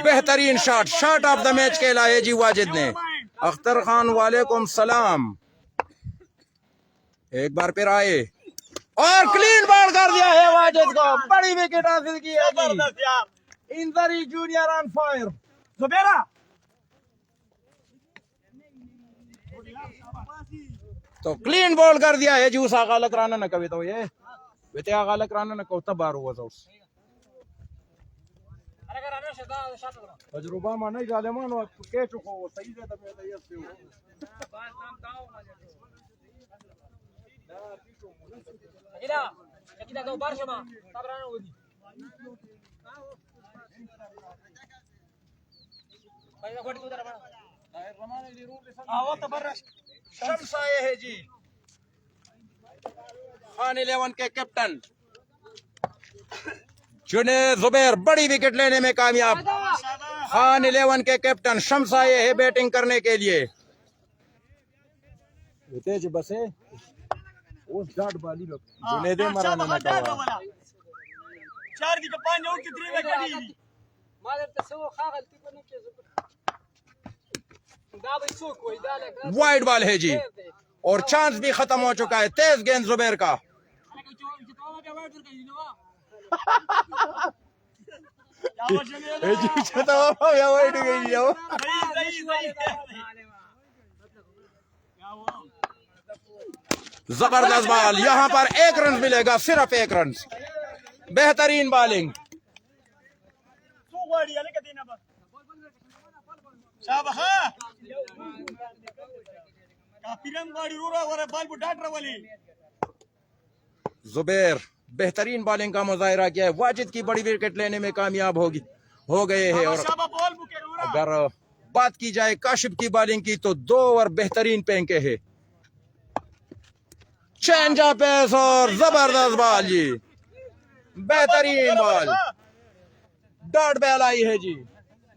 बेहतरीन शॉट ऑफ द मैच खेला है जी वाजिद ने। अख्तर खान वालेकुम सलाम। एक बार फिर आए और क्लीन बॉल कर दिया है वाजिद को। बड़ी विकेट हासिल की है जी। Injury junior on fire. जुबेरा तो क्लीन बॉल कर दिया है जी उस आगालक राना न कभी तो ये बेटे आगालक राना न को तबार हुआ था उस तजुर्बा मा नहीं जालेमान और के चुको वो सही से तब ये से kita tahu bar sama tabrana udi भाई गोटी उधर आओ तबरश शम्स आए हैं जी खान 11 के कैप्टन जुनेद जुबैर बड़ी विकेट लेने में कामयाब खान 11 के कैप्टन शम्स आए हैं बैटिंग करने के लिए तेज बस है उस डाट बाली में जुनेद मराना ना कवा 4 की 5 आउट की 3 विकेट दी मादर तसो खागल तिपने के दाब इसो कोई डाले वाइड बॉल है जी और चांस भी खत्म हो चुका है तेज गेंद जुबैर का जबरदस्त बॉल यहाँ पर 1 रन मिलेगा सिर्फ 1 रन बेहतरीन बॉलिंग जुबैर बेहतरीन बॉलिंग का मुजाहिरा किया है वाजिद की बड़ी विकेट लेने में कामयाब हो गए हैं और अगर बात की जाए काशिफ की बॉलिंग की तो 2 ओवर बेहतरीन फेंके हैं चेंज पेस और जबरदस्त बॉल जी बेहतरीन बॉल डॉट बॉल आई है जी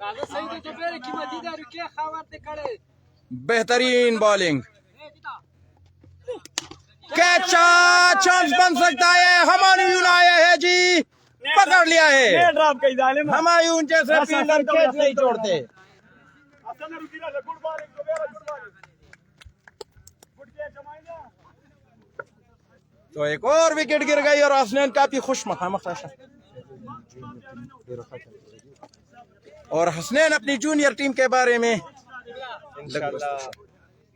दादा सही तो बेरे की मदीदार के खावाते खड़े बेहतरीन बॉलिंग कैचा चांस बन सकता है हमायूं आए हैं जी पकड़ लिया है ड्रॉप कई जालिम हमायूं जैसे फील्डर कैच नहीं छोड़ते असल में रुकिरा गुड बॉलिंग तो very good bowling good catch जमाइना तो एक और विकेट गिर गई और हसनैन काफी खुश मखामखा और हसनैन अपनी जूनियर टीम के बारे में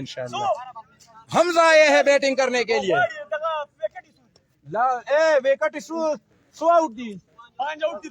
इंशाल्लाह हमजा आए हैं बैटिंग करने के लिए ला ए विकेट सो आउट दी 5 आउट की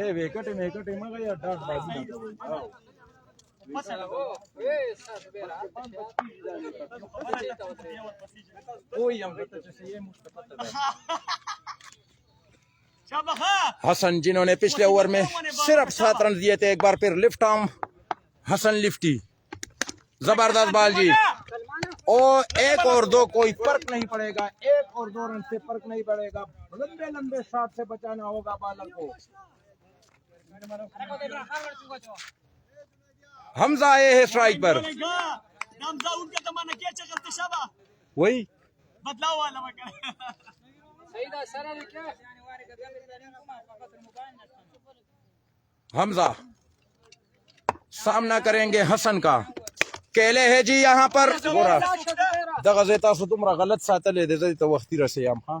ए विकेट मगर यार डाट बाजी कोई हम हसन जिन्होंने पिछले ओवर में सिर्फ 7 रन दिए थे एक बार फिर लिफ्ट आर्म हसन लिफ्टी जबरदस्त बाल जी और 1 और 2 कोई फर्क नहीं पड़ेगा 1 और 2 रन से फर्क नहीं पड़ेगा लंबे शॉट से बचाना होगा बॉलर को हमजा आए हैं स्ट्राइक पर वही बदलाव वाला हमजा सामना करेंगे हसन का केले है जी यहाँ पर दगजेता से तुमरा गलत सातले दे तो वक्ती रसे हम हाँ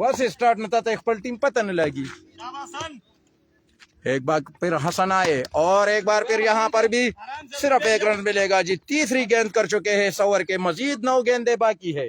वैसे स्टार्ट न था खपल टीम पता न लगी एक बार फिर हसन आए और एक बार फिर यहाँ पर भी सिर्फ 1 रन मिलेगा जी तीसरी गेंद कर चुके हैं 100 ओवर के मजीद 9 गेंदे बाकी है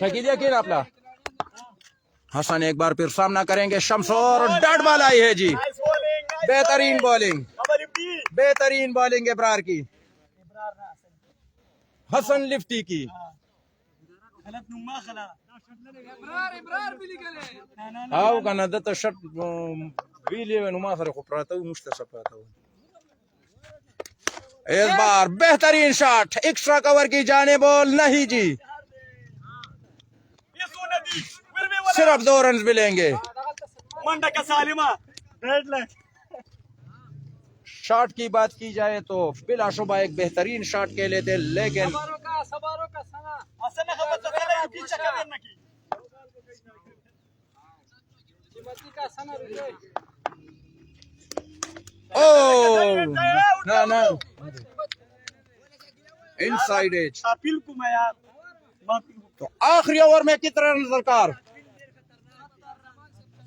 शकील यकीन अपना हसन एक बार फिर सामना करेंगे शम्स और डॉट बॉल आई है जी बेहतरीन बॉलिंग इब्रार की हसन लिफ्टी की आओ का नद तो शट वीले नुमा सर को प्राता मुश्तसफाता इस बार बेहतरीन शॉट एक्स्ट्रा कवर की जाने बॉल नहीं जी सिर्फ 2 रन मिलेंगे। मंडा का सालिमा रेड लाइन शॉट की बात की जाए तो बिलाशुबा एक बेहतरीन शॉट खेले थे, लेकिन असना खबर तो चला की चक्कर में की ना ना इनसाइड एज। अपील को मैं यार तो आखिरी ओवर में कितना रन दरकार?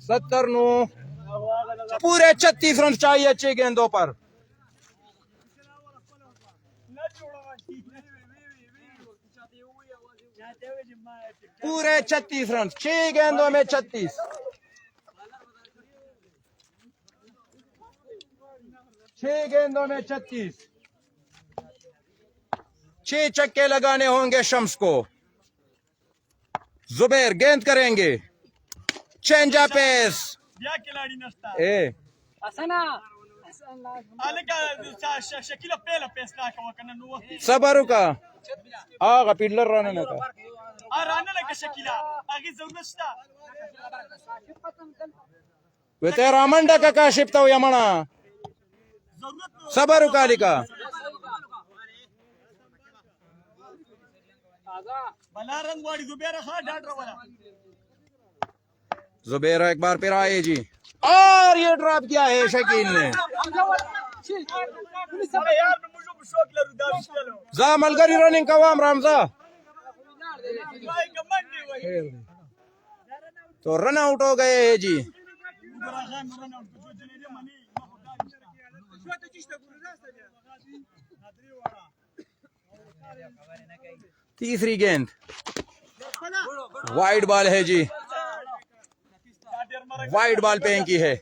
70 नो पूरे 36 रन चाहिए 6 गेंदों पर। पूरे 36 रन 6 गेंदों में 36। 6 गेंदों में 36। 6 चक्के लगाने होंगे शम्स को। जुबैर गेंद करेंगे, चेंजा पेस या खिलाड़ी नस्ता ए आले का शकील पहला पेस का वकन नो सबरू का आगा पिलर राना ना का राना लगा शकीला आगे जरूरत था वे तेरा मंडा का काशिफ्ता यमना सबरू कालिका बला रन वाड़ी जुबैर खा डाट वाला जुबैर एक बार फिर आए जी, और ये ड्रॉप किया है शकील ने। जामल करी रनिंग कवाम रामजा तो रन आउट हो गए है जी। तीसरी गेंद वाइड बॉल है जी, वाइड बॉल पे की है।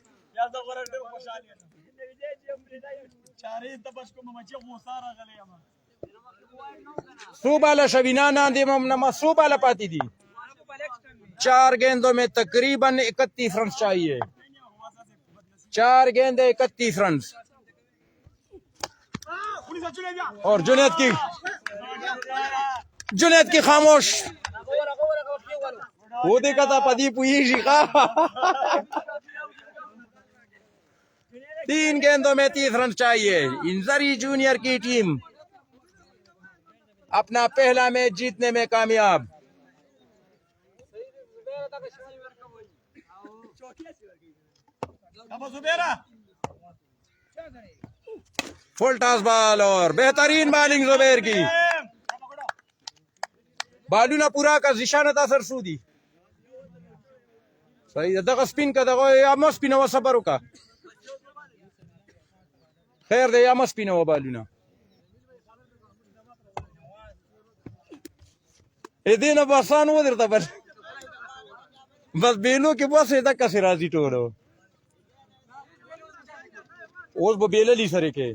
सुबाला शबीना नांदी ममनमा सुबाला पाती थी। 4 गेंदों में तकरीबन 31 रन चाहिए। 4 गेंदे 31 रन। और जुनेद की खामोश वो देखा था पदी पुई शिका। 3 गेंदों में 30 रन चाहिए। इंजरी जूनियर की टीम अपना पहला मैच जीतने में कामयाब। फुल टॉस बॉल और बेहतरीन बॉलिंग जुबैर की। बालूना पूरा का जिशान तासर सूदी सही दगा स्पिन का दगा या मस स्पिन व सबरू का खैर दे या मस स्पिन व बालूना एदिन बसान वो देता बस बेनो के बस एदा का सिराजी टोलो ओस वो बेलली सरे के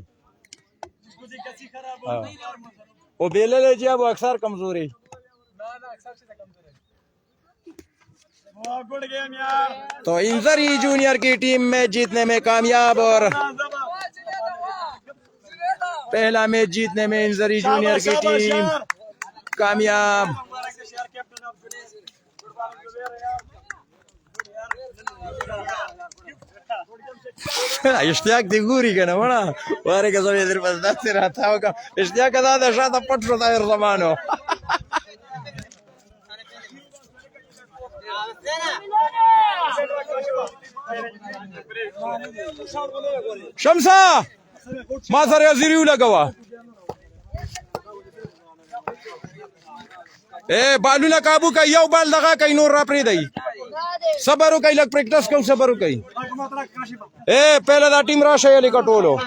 वो बेलले जी अब अक्सर कमजोर है। तो इंजरी जूनियर की टीम में जीतने में कामयाब और पहला मैच जीतने में इंजरी जूनियर की टीम कामयाब। इश्तियाक दिगूरी का ना बना वारे का सब इधर बस दस से रहता होगा। इश्तियाक का दादा शायद पट रहा है ज़मानो। शम्सा मासर या ज़िरियू लगावा ए बालू ना काबू का यो बाल लगा कहीं नूर रापरी दई सबरू कहीं लग प्रैक्टिस क्यों सबरू कहीं ए पहले दा टीम राशा या लिखा टोलो